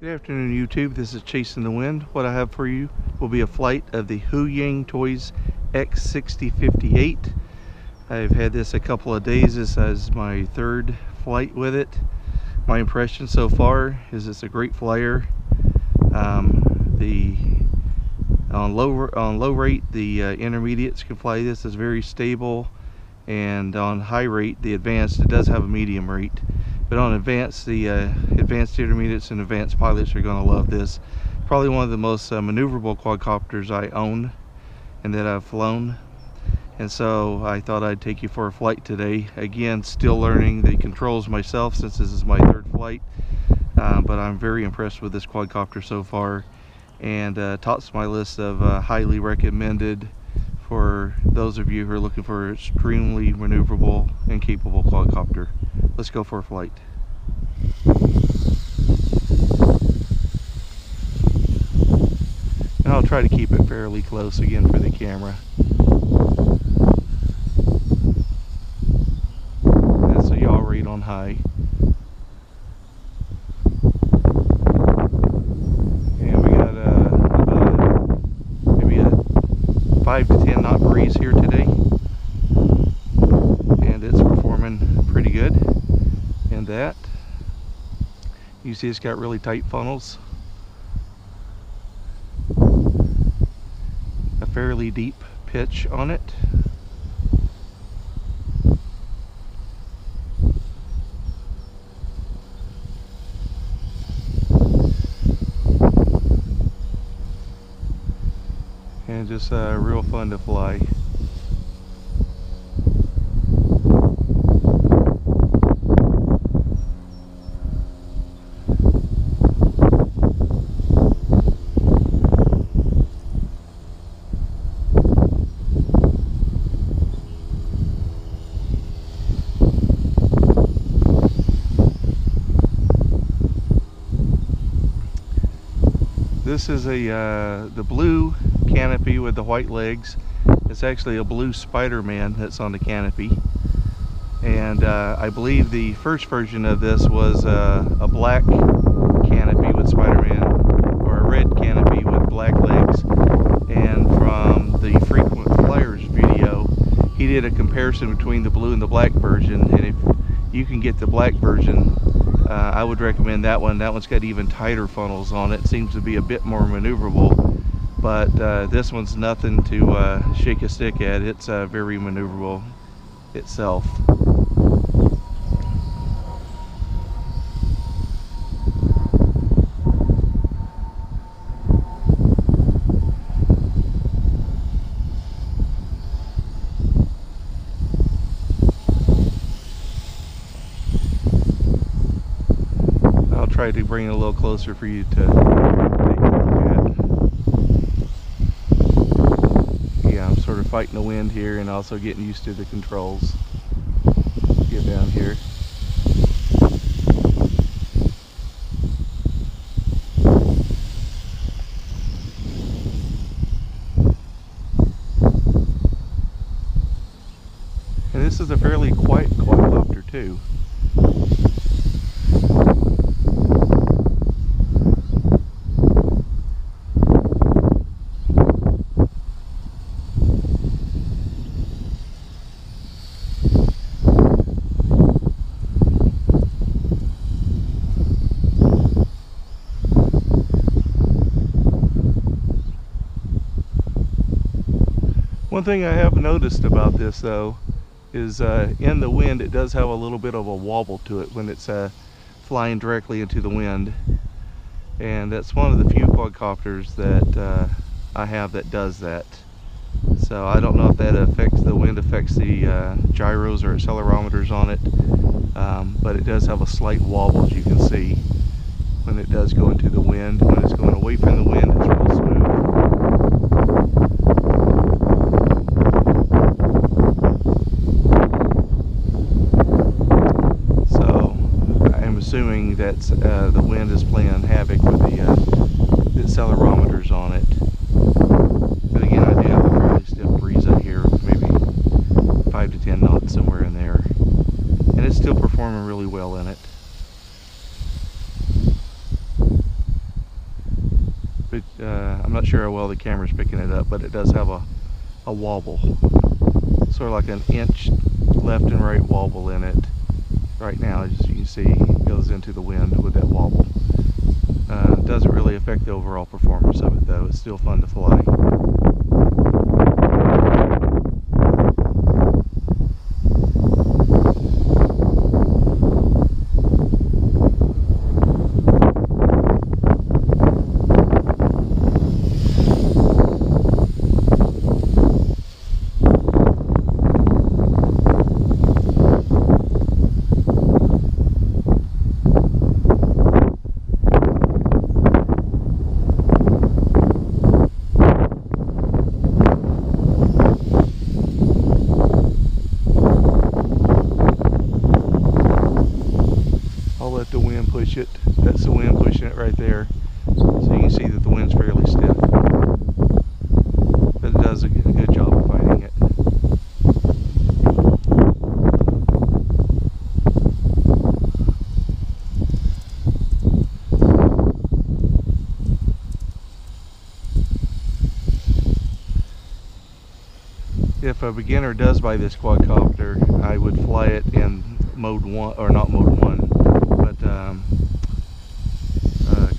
Good afternoon, YouTube. This is Chasing the Wind. What I have for you will be a flight of the Huiying Toys X6058. I've had this a couple of days. This is my third flight with it. My impression so far is it's a great flyer. On low rate, the intermediates can fly this. It's very stable, and on high rate, the advanced, it does have a medium rate. But on advanced, the advanced intermediates and advanced pilots are going to love this. Probably one of the most maneuverable quadcopters I own and that I've flown. And so I thought I'd take you for a flight today. Again, still learning the controls myself since this is my third flight. But I'm very impressed with this quadcopter so far, and tops my list of highly recommended for those of you who are looking for an extremely maneuverable and capable quadcopter. Let's go for a flight. And I'll try to keep it fairly close again for the camera. That's a yaw rate on high. And we got maybe a 5 to 10 knot breeze here today. And it's performing pretty good. And that, you see it's got really tight funnels, a fairly deep pitch on it. And just real fun to fly. This is the blue canopy with the white legs. It's actually a blue Spider-Man that's on the canopy. And I believe the first version of this was a black canopy with Spider-Man, or a red canopy with black legs. And from the Frequent Flyers video, he did a comparison between the blue and the black version. And if you can get the black version, I would recommend that one. That one's got even tighter funnels on it. Seems to be a bit more maneuverable, but this one's nothing to shake a stick at. It's very maneuverable itself. Try to bring it a little closer for you to take a look at. Yeah, I'm sort of fighting the wind here and also getting used to the controls. Get down here. And this is a fairly quiet quadcopter too. One thing I have noticed about this though is in the wind it does have a little bit of a wobble to it when it's flying directly into the wind, and that's one of the few quadcopters that I have that does that. So I don't know if that affects the wind, affects the gyros or accelerometers on it, but it does have a slight wobble, as you can see, when it does go into the wind. When it's going away from the wind, it's real smooth. Assuming that the wind is playing havoc with the accelerometers on it. But again, I do have a fairly stiff breeze out here, maybe 5 to 10 knots, somewhere in there. And it's still performing really well in it. but I'm not sure how well the camera's picking it up, but it does have a wobble, sort of like an inch left and right wobble in it. Right now, as you can see, it goes into the wind with that wobble. Doesn't really affect the overall performance of it though. It's still fun to fly. I'll let the wind push it. That's the wind pushing it right there. So you can see that the wind's fairly stiff. But it does a good job of fighting it. If a beginner does buy this quadcopter, I would fly it in mode 1, or not mode 1, but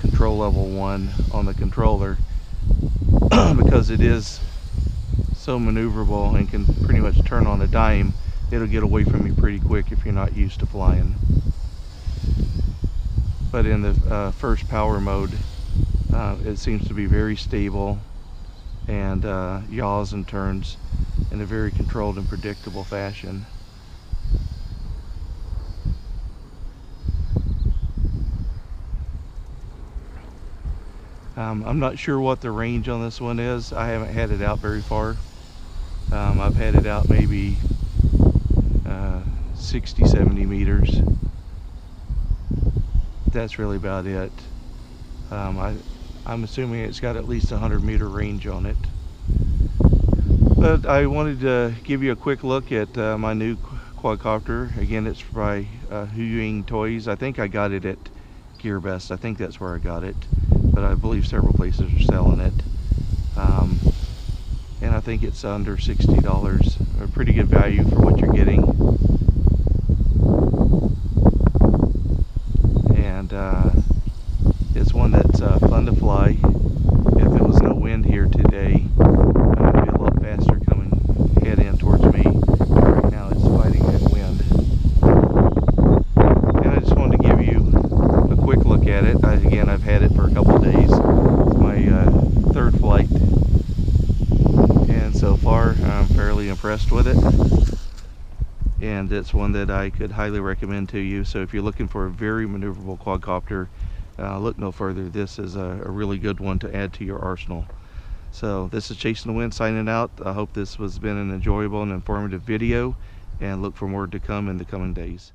control level 1 on the controller, because it is so maneuverable and can pretty much turn on a dime. It'll get away from you pretty quick if you're not used to flying. But in the first power mode, it seems to be very stable and yaws and turns in a very controlled and predictable fashion. I'm not sure what the range on this one is. I haven't had it out very far. I've had it out maybe 60-70 meters. That's really about it. I'm assuming it's got at least 100-meter range on it. But I wanted to give you a quick look at my new quadcopter. Again, it's by Huiying Toys. I think I got it at GearBest. I think that's where I got it. But I believe several places are selling it. And I think it's under $60. A pretty good value for what you're getting. And it's one that's fun to fly. If there was no wind here today, it'd be a lot faster coming head in towards me. But right now it's fighting that wind. And I just wanted to give you a quick look at it. Again, I've had it for a couple of days. It's my third flight. And so far, I'm fairly impressed with it. And it's one that I could highly recommend to you. So if you're looking for a very maneuverable quadcopter, look no further. This is a really good one to add to your arsenal. So this is Chasing the Wind signing out. I hope this has been an enjoyable and informative video, and look for more to come in the coming days.